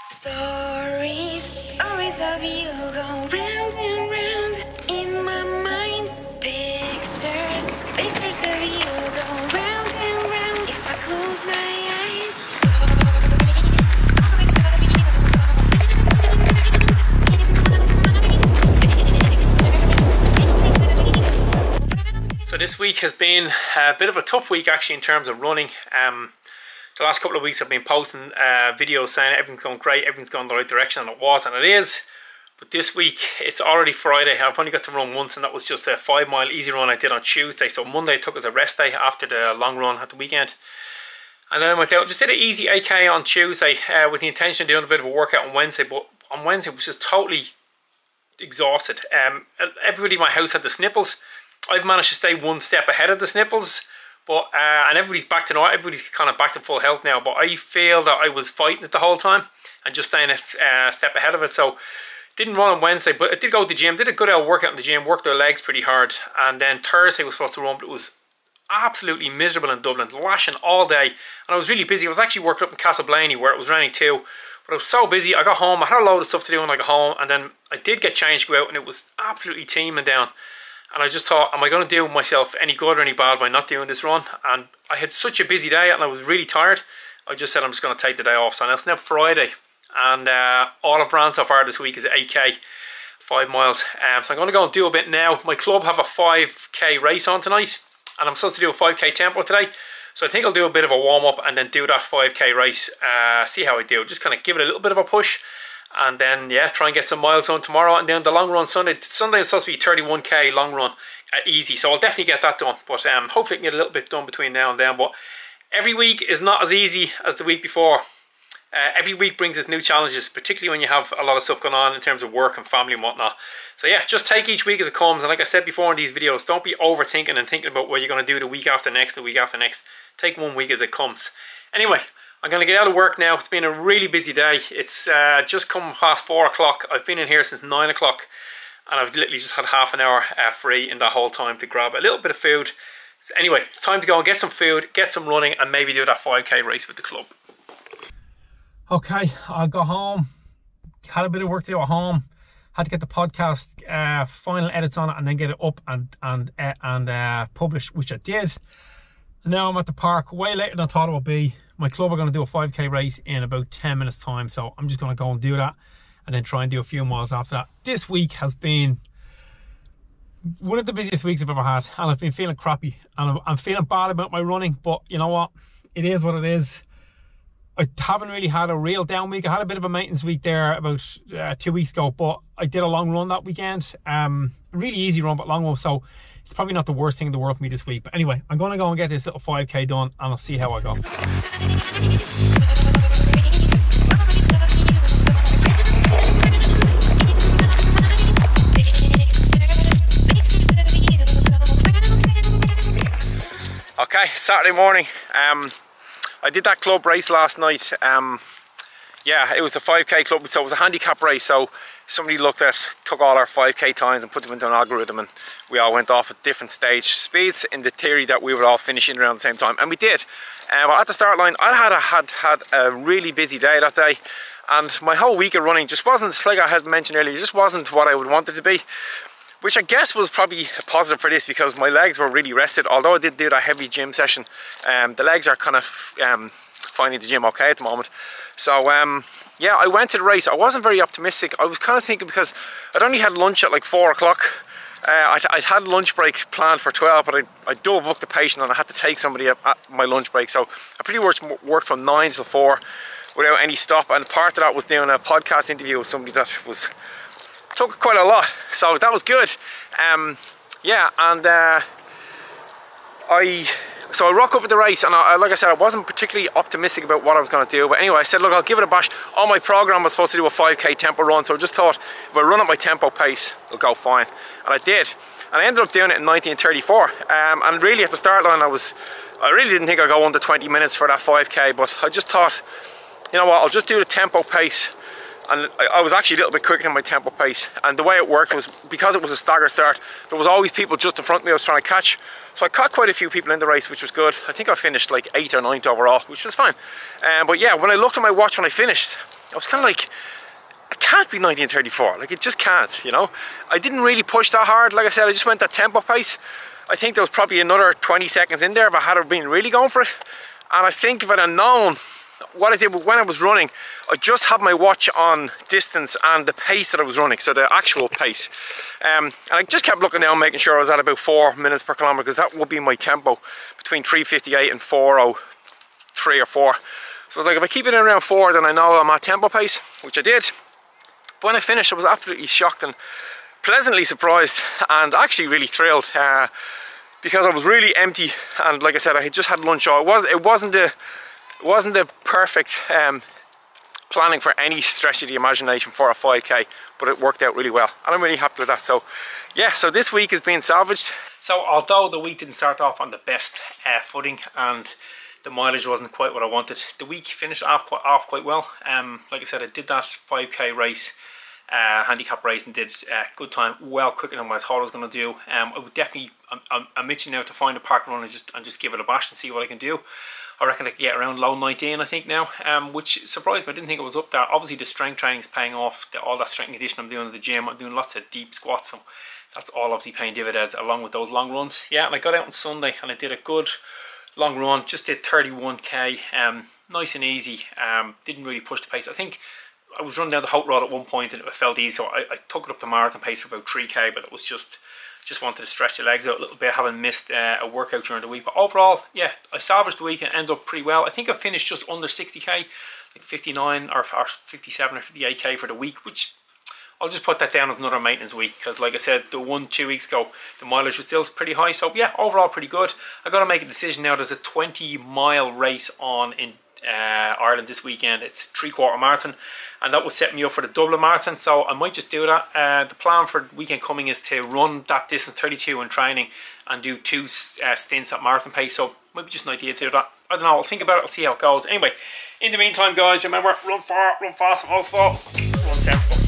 Stories, stories of you go round and round in my mind. Pictures, pictures of you go round and round if I close my eyes. So this week has been a bit of a tough week actually in terms of running. The last couple of weeks I've been posting videos saying everything's going great, everything's going the right direction, and it was, and it is. But this week, it's already Friday. I've only got to run once, and that was just a 5 mile easy run I did on Tuesday. So Monday I took as a rest day after the long run at the weekend. And then I went out, just did an easy 8k on Tuesday with the intention of doing a bit of a workout on Wednesday. But on Wednesday I was just totally exhausted. Everybody in my house had the sniffles. I've managed to stay one step ahead of the sniffles. But and everybody's back to normal. Everybody's kind of back to full health now. But I feel that I was fighting it the whole time and just staying a step ahead of it. So didn't run on Wednesday, but I did go to the gym. Did a good old workout in the gym. Worked their legs pretty hard. And then Thursday was supposed to run, but it was absolutely miserable in Dublin, lashing all day. And I was really busy. I was actually working up in Castleblaney where it was raining too. But I was so busy. I got home. I had a load of stuff to do when I got home. And then I did get changed to go out, and it was absolutely teeming down. And I just thought, am I going to do myself any good or any bad by not doing this run? And I had such a busy day and I was really tired. I just said I'm just going to take the day off. So now it's now Friday. And all I've ran so far this week is 8k, 5 miles. So I'm going to go and do a bit now. My club have a 5k race on tonight. And I'm supposed to do a 5k tempo today. So I think I'll do a bit of a warm up and then do that 5k race. See how I do. Just kind of give it a little bit of a push. And then, yeah, try and get some miles on tomorrow. And then the long run Sunday. Sunday is supposed to be 31k long run easy. So I'll definitely get that done. But hopefully I can get a little bit done between now and then. But every week is not as easy as the week before. Every week brings us new challenges, particularly when you have a lot of stuff going on in terms of work and family and whatnot. So yeah, just take each week as it comes. And like I said before in these videos, don't be overthinking and thinking about what you're going to do the week after next, the week after next. Take one week as it comes. Anyway, I'm going to get out of work now. It's been a really busy day. It's just come past 4 o'clock. I've been in here since 9 o'clock. And I've literally just had half an hour free in that whole time to grab a little bit of food. So anyway, it's time to go and get some food, get some running, and maybe do that 5k race with the club. Okay, I got home. Had a bit of work to do at home. Had to get the podcast final edits on it and then get it up and published, which I did. And now I'm at the park way later than I thought it would be. My club are going to do a 5k race in about 10 minutes time, so I'm just going to go and do that and then try and do a few miles after that. This week has been one of the busiest weeks I've ever had, and I've been feeling crappy and I'm feeling bad about my running, but you know what, it is what it is. I haven't really had a real down week. I had a bit of a maintenance week there about 2 weeks ago, but I did a long run that weekend. Really easy run, but long one, so it's probably not the worst thing in the world for me this week. But anyway, I'm going to go and get this little 5k done and I'll see how I go. Okay, Saturday morning. I did that club race last night. Yeah, it was a 5k club, so it was a handicap race. So somebody took all our 5k times and put them into an algorithm, and we all went off at different stage speeds in the theory that we would all finish in around the same time, and we did. But at the start line, I had a really busy day that day, and my whole week of running just wasn't, like I had mentioned earlier, just wasn't what I would want it to be. Which I guess was probably a positive for this because my legs were really rested. Although I did do that heavy gym session, the legs are kind of finding the gym okay at the moment. So yeah, I went to the race. I wasn't very optimistic. I was kind of thinking, because I'd only had lunch at like 4 o'clock. I'd had lunch break planned for 12, but I double booked the patient and I had to take somebody at my lunch break. So I pretty much worked from 9 till 4 without any stop. And part of that was doing a podcast interview with somebody that took quite a lot, so that was good. Yeah, and I rock up at the race, and like I said, I wasn't particularly optimistic about what I was going to do, but anyway, I said, look, I'll give it a bash. On my program, I was supposed to do a 5k tempo run, so I just thought if I run at my tempo pace, it'll go fine, and I did. And I ended up doing it in 19:34. And really at the start line, I really didn't think I'd go under 20 minutes for that 5k, but I just thought, you know what, I'll just do the tempo pace. And I was actually a little bit quicker than my tempo pace, and the way it worked was, because it was a staggered start, there was always people just in front of me I was trying to catch. So I caught quite a few people in the race, which was good. I think I finished like 8th or 9th overall, which was fine. But yeah, when I looked at my watch when I finished, I was kind of like, it can't be 1934, like it just can't, you know. I didn't really push that hard. Like I said, I just went that tempo pace. I think there was probably another 20 seconds in there if I had been really going for it. And I think if I'd have known what I did when I was running, I just had my watch on distance and the pace that I was running, so the actual pace. And I just kept looking down, making sure I was at about 4 minutes per kilometre, because that would be my tempo between 3:58 and 4:03 or 4. So I was like, if I keep it in around 4, then I know I'm at tempo pace, which I did. But when I finished, I was absolutely shocked and pleasantly surprised, and actually really thrilled, because I was really empty. And like I said, I had just had lunch. So it wasn't the perfect planning for any stretch of the imagination for a 5k, but it worked out really well, and I'm really happy with that. So yeah, so this week is being salvaged. So although the week didn't start off on the best footing and the mileage wasn't quite what I wanted, the week finished off quite well. Like I said, I did that 5k race, handicap race, and did good time, well quicker than what I thought I was going to do. I would definitely, I'm itching now to find a park run and just give it a bash and see what I can do. I reckon I could get around low 19, I think now, which surprised me. I didn't think it was up there. Obviously the strength training is paying off, all that strength and conditioning I'm doing at the gym. I'm doing lots of deep squats, so that's all obviously paying dividends along with those long runs. Yeah, and I got out on Sunday and I did a good long run, just did 31k, nice and easy. Didn't really push the pace. I think I was running down the Hope Road at one point and it felt easy, so I took it up to marathon pace for about 3k, but it was just wanted to stretch the legs out a little bit, having missed a workout during the week. But overall, yeah, I salvaged the week and ended up pretty well. I think I finished just under 60k, like 59 or 57 or 58k for the week, which I'll just put that down as another maintenance week, because like I said, the 1-2 weeks ago, the mileage was still pretty high. So yeah, overall pretty good. I got to make a decision now. There's a 20-mile race on in Ireland this weekend. It's 3/4 marathon, and that will set me up for the Dublin Marathon, so I might just do that. The plan for the weekend coming is to run that distance, 32 in training, and do 2 stints at marathon pace. So might be just an idea to do that. I don't know, I'll think about it, I'll see how it goes. Anyway, in the meantime guys, remember, run far, run fast, and most of all, run sensible.